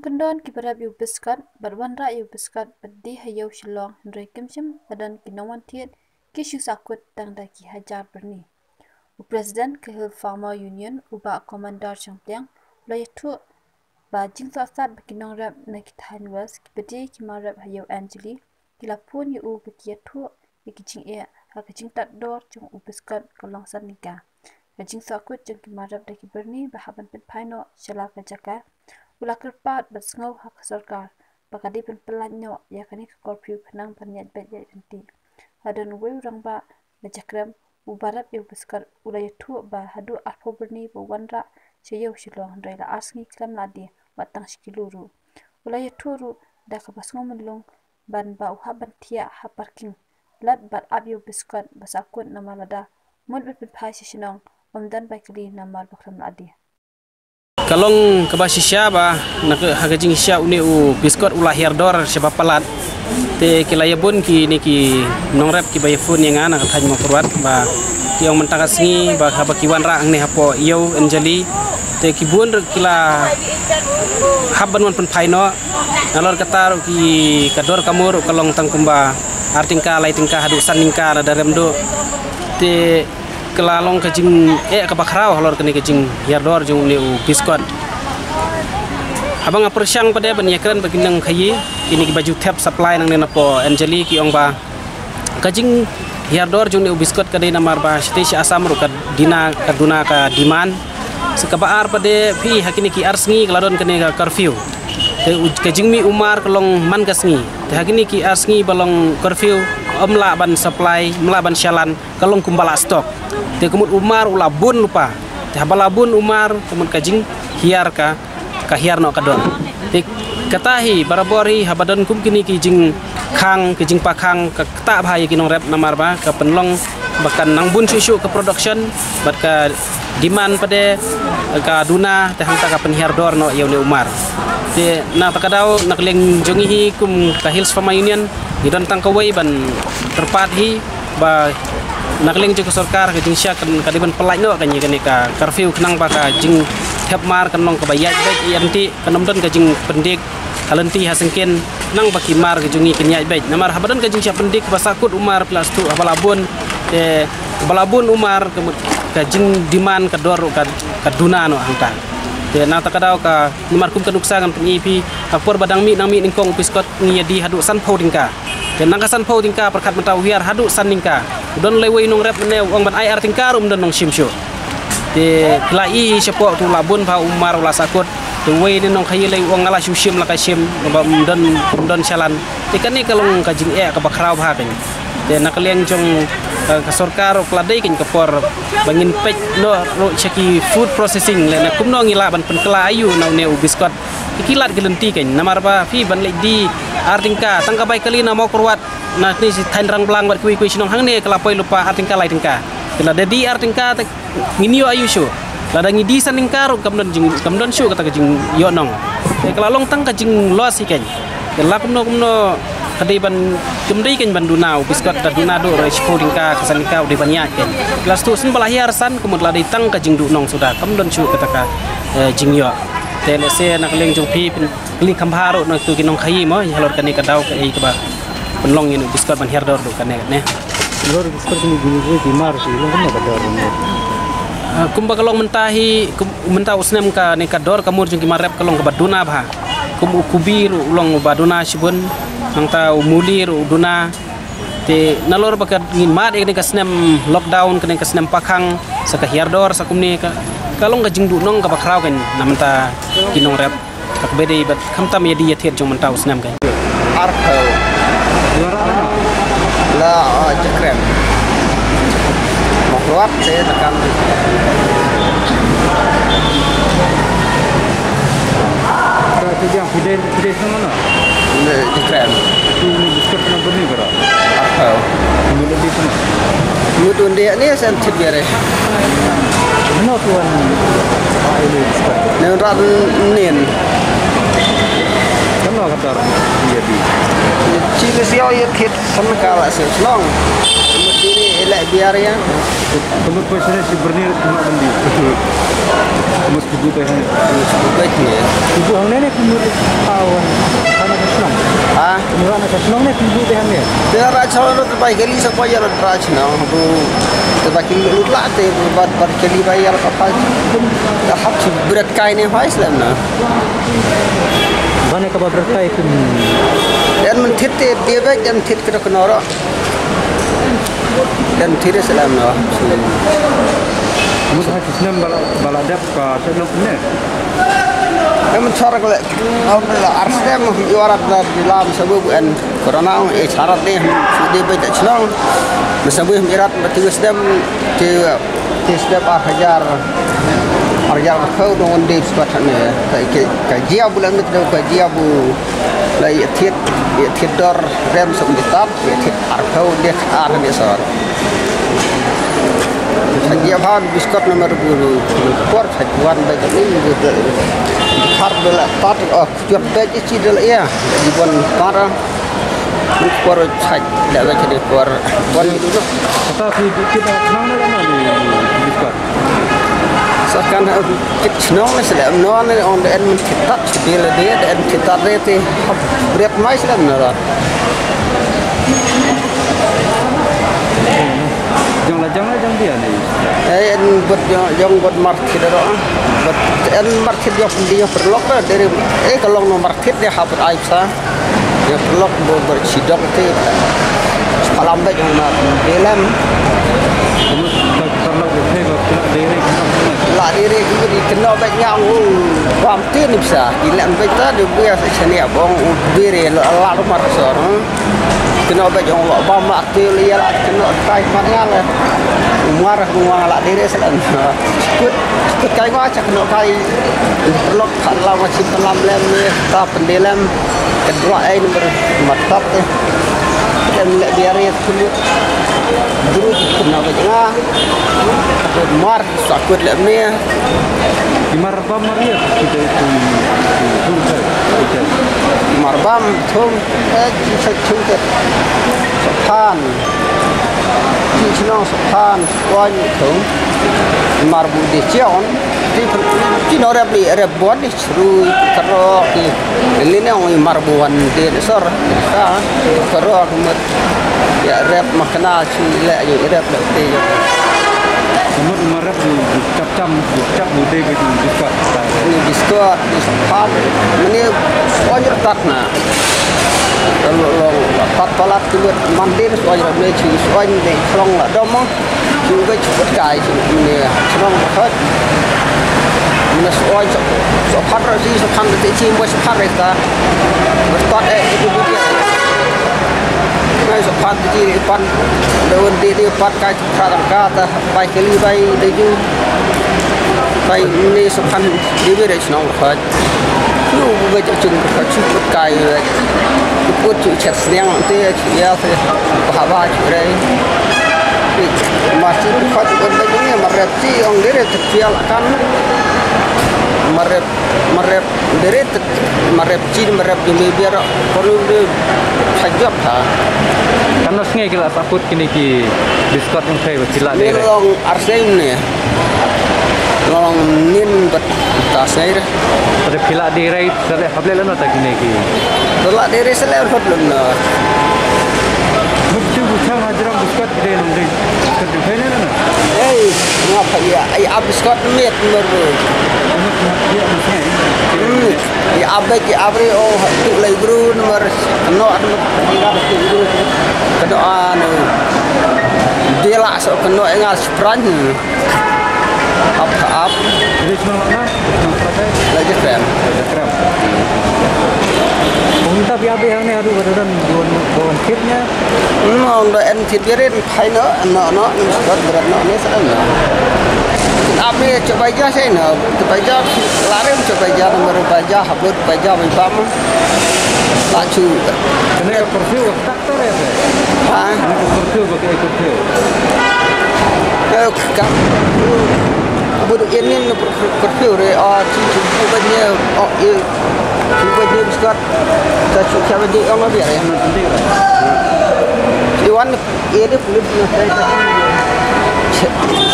kendon kibarab yu biskat barwan ra yu biskat badi hayaw shilong hendrai kimchim badan kinawan tiet kishu sakut tang da ki hajar berni. Presiden Kehil Farmer Union uba komandar changpiang layatu ba jingsa sat bakinong rap na kithan was kibadi kimarab hayaw Anjali kilapun yu bakiyatu ikijing e hakijing tat dor chung ubiskat kalongsan nika. Kajing sakut chung kimarab da kiberni bahaban penpaino shalaka jaka ula kerpat basngau hak sarkar bakadi penpelanyo yakani korpiu kenang panyat bejat inti adan weu rangba najakram ubarap yu biskar ulayatu ba hadu arpo berni bawanra sayaw shilong raila asngi klam ladi watang shikiluru ulayatu ru da kabasngau menlong ban ba uhaban tia ha parking lat bat ab yu biskar basakun namalada mulbit penpai shinong omdan baikli namal bakram ladi. Kalong kabasisya ba nak hagajing sya uni u biskot ulah hirdor sebab pelat te kilayabun ki niki nongrep ki bayfun yang ana kathany mokurwat ba tiong mentakasngi ba habakiwan ra angni hapo iyo Anjali te kibun kila habban wan penpaino nalor katar ki kador kamur kalong tangkumba artingka laitingka hadu saningka da remdo te kelalong kajing kabakrau halor kene kajing hirdor jung ni u biskot abang apersyang pada banyakran baginang khayi kini ki baju tap supply nang nena po Anjali ki ong ba kajing hirdor jung ni u biskot kadai namar ba stage asam ru dina kaduna ka diman sekabaar pada pi hakini ki arsngi keladon kene ka curfew te kajing mi umar kalong man kasngi te hakini ki arsngi balong curfew omla ban supply mla ban shalan kalong kumbala stok te kumut umar ula bun lupa te habala bun umar kumut kajing hiar ka hiar no kadon te katahi barabori habadan kum kini kijing khang kijing pakhang ka ta bhai kinong rep namar ba ka penlong bakan nang bun susu ke production bat ka demand pade ka duna te hangta ka penhiar dor no yaune umar te na takadau nakleng jongihi kum ka Hills Farmer Union idon tangkawai ban terpat hi ba nakling jeng sarkar kajing sya kadiban pelaj no kanyi kani ka curfew kenang ba ka jing thep mar kanong ka bayat baik yanti kanomdon kajing pendik halanti hasengken nang baki mar kajungi kenyai baik namar habadan kajing sya pendik basakut umar plastu abalabun balabun umar kajing diman kador ka duna no angka te na takadau ka nimarkum kanuksa ngan pengipi akpor badang mi nang mi ningkong biskot ngiyadi hadu san podingka dan nangkasan pau tingka perkat mentau hiar hadu san ningka don lewei nong rep ne ong ban IR tingka rum don nong simsyo te klai sepo tu labun pa umar ula sakut te wei ni nong khayi lei ong ngala syusim la ka sim don salan te kan ni kalong kajing ka bakrau ba kan te nakleng jong ka sarkar kladai kin kapor bangin pej no ro cheki food processing le na kumno ngila ban penkela ayu nau ne biskot ikilat gelenti kan namar ba fi ban le di artingka tangka bai kali na mau kurwat na ni si thain rang blang bat kui sinong hang ne kelapoi lupa artingka lai tingka kala dedi artingka nginio ayu shu lada ngidi saningka ro kamdon shu kata kajing yo nong te kelalong tang kajing los ikan kala kumno kadai ban kumdai kan banduna biskot da duna do ro tingka kasanika de banyak kan kelas tu sen balahir san kumud ladai tang kajing du nong sudah kamdon shu kata ka jing yo telese nak leng jong pi kli kambharo no tu kinong khayi mo halor kani kadau ka ei ka penlong ini biskot ban hirdor do kane ne lor biskot ni gini dimar si long na kador ne kumba kalong mentahi mentau usnem ka ne kador kamur jong kimarep kalong ka baduna bha kum ukubir ulong baduna sibun nangta umulir uduna te nalor baka ngimad ini ka snem lockdown kane ka snem pakhang sa ka hirdor sa kumne ka kalong gajing du nong ka bakrau kan namanta kinong rep tak bede bat khamta me di yathet jong mantau snam kan arpo la jakrem mokrot se tekan tu jang fide mana jakrem tu biskot na berni bara arpo mulu di sana mudun dia ni sen tibere mana tuan ini biskot nang rat nin kana kadar jadi cili siau ya kit kan kala se long mesti ni elak biar ya Tempat pasarnya si Bernir cuma bendi. Tempat ibu pasarnya. Baik ni. Ibu hang nenek kumur awan. Kana kesenang. Ah, Kumur anak kesenang nih ibu pasarnya. dia racun tu terbaik kali supaya orang racun. Tu terbaik kali lupa tu buat kali bayar apa. Dah hak berat kain ni faiz lah na. Banyak kabar berkait itu. Dan mentit dia baik dan mentit kita kena orang. Dan tidak selam na. Kamu tak kesenang baladap ke sebelum ni. Namun cara kalau orang arsnya orang di dalam sebab corona syarat ni sudah banyak senang. Sebab mirat bertugas dem ke setiap hajar kau dengan dia sebab ni kajian bulan itu kajian bu lagi tidur rem sebentar kau dia ni sor. Kajian bahan biskut nomor bulu kuat kajian baik ni har bela pat kuat baik isi dal ya di bon para kuat caj dah baca di kuat bon itu tu. Tetapi kita senang mana ni biskut. Sekarang kita senang ni sedap non ni on the end kita bila dia dan kita rete berat mai sedap nara. Jangan dia ni. Buat yang buat market dah. Buat market yang dia perlu dari kalau no market dia habis aisa dia perlu bersidok tu. Malam baik yang nak dalam. Kalau kita nak diri Lah diri kita kena baik yang kuamtin ni bisa. Gila baik tu dia biasa sini abang diri lah rumah sor. Kena baik yang abang mak tu lihat kena kai mana lah. Umar lah diri selan. Ikut kai gua cak kena kai. Perlu kalau masih pelam lem ni tak pendelam kedua ini bermatap tu. Dan biar dia kulit dulu kena baik Mar sakut lem ni. Marbam Maria kita itu Marbam thum kita chúng sopan Cina sopan wan thum marbu di Cion di Cina rebon di seru kerok ini ni orang marbuan di sor kerok ya rep makna cile je rep lebih Umur marah cap bude gitu biskut. Ini biskut, sopan, ini banyak takna. Kalau empat palat tu mandir soalnya beli soalnya deh selong lah dom juga cukup kaya ini selong berkat. Ini soalnya sopan rasi sopan detik buat sopan resta berkat itu dia. Sopan tu pan daun dia pan kaya terang kata baik kali baik deju baik ini sopan dia beri senang berkat. Lu baca cung berkat cukup kaya. Ikut cek siang nanti ya bahwa curai masih berkat begini merepsi orang diri terpial kan merepci biar perlu sajab ha Karena sengai kita takut kini ki biskut yang saya berkilat ni long arsaim ni long nin bertasai pada kilat dirai sudah habis lama tak kini ki tolak diri selain problem na betul bukan hajaran biskut dia nanti biskut juga ni na ngapa ya ai abis kot met baru dia macam ya abek ya abri oh tu lagi bro nomor no dia tu bro kedoa no dia lah so kena engal sprang apa jadi cuma mana lagi keren Minta biar ni aduh beran buan kitnya. No, dah entit biarin, hai no, berat no ni sana. Apa coba aja saya no, coba aja lari coba aja nomor baja, hablut baja bipam. Lacu. Kena kursiu traktor ya. Ah, kursiu pakai kursiu. Kan. Buat ini kursiu re, cicu banyak, banyak biskut. Saya cuci apa dia orang biar yang penting. Iwan ini kulit saya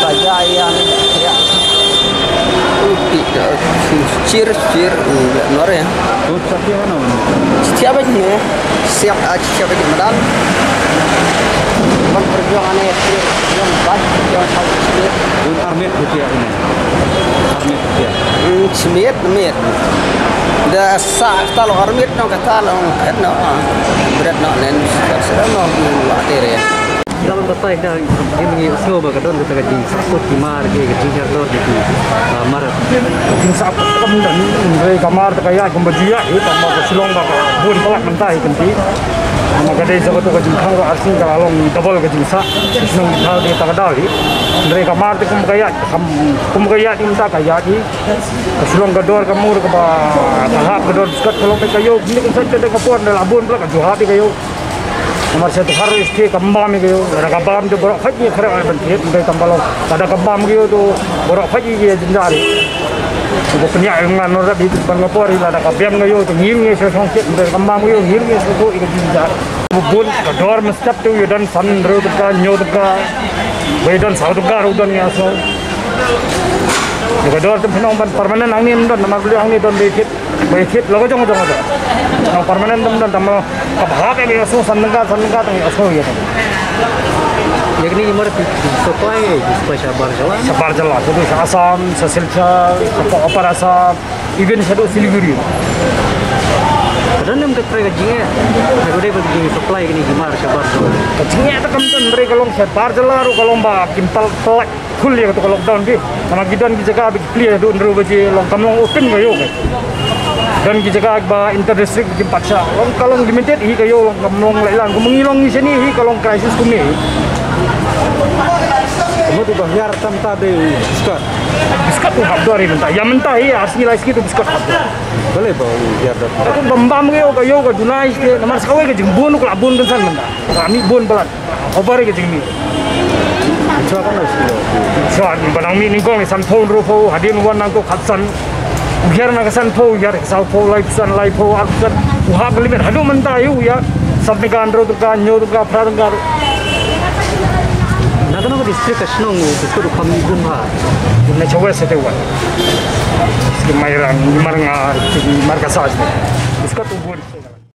saja yang ya cir nor ya siapa ini siapa di Medan perjuangan yang baik yang harus Armet gitu ya ini. Armet ya. Smith da sa tal armit no kata long no berat no nen sedang no materi ya dalam bertaik dah ini semua berkadon kita gaji saput kimar gaji hardor di marat King saput kemudian dari kamar terkaya kembajia itu tambah kesilong bakal bun pelak mentai kenti. Nama gadai sebatu gaji kang arsi kalau double gaji sa senang hal di takadali dari kamar tu kumkaya di minta kaya di kesilong gador kamur ke tahap gador sekat kalau kayo ini kan saja dengan puan dalam bun pelak jual di kayo nomor satu harus ke kembang gitu, ada kembang tu borok haji kerana bentuk, dari tambah ada kembang gitu tu borok haji dia jendari. Untuk penyak dengan orang itu bangapor ini ada kembang gitu tu hilang sesuatu dari kembang gitu hilang sesuatu itu jendari. Bubun kedor mesti tu dan sandro tu kan nyo tu kan, bedan sahut kan udan ni asal. Kedor tu pinang permanen angin dan nama beliau angin dan bekit lagu jong ada. Yang permanen dan tambah kabah yang asal sandengka tang asal gitu. yakni imar supply Sabar jalan, itu Assam, Sesilcha, Upper Assam, even satu Siliguri. kadang kita try gajinya aku deh bagi supply ini gimana sabar jalan Kecilnya itu kan mereka kalau sabar jalan, kalau mbak kimpal pelak full ya kalau lockdown di, nama kita ni jaga bagi clear tu under bagi long kamlong open kayo kan. Dan kita jaga ba interdistrict bagi paksa. Kalau limited hi kayo long kamlong lailang, kung mengilong ni sini hi kalau crisis kumi. kamu tu bayar tanpa de discount Biskat tu habdor hi mentah. Yang mentah hi asli lais gitu biskat habdor. boleh bau biar dah Aku bambam kayo ka dunai ke namar sakawe ka jimbun ko labun kan san manda. Kami bun balat. Over ke jingmi. coba kan harus Soal banang mi ningkong san phone ro pho hadin wan nang ko khatsan. Biar na kasan pho yar sa pho life san life pho aksan. Uha limit hadu mentah yu ya. Sabne kan ro tu ka nyo tu ka pradang nak kena district kesenong itu kami pun na chawa sa te wan. Ski mairang maranga marka sa.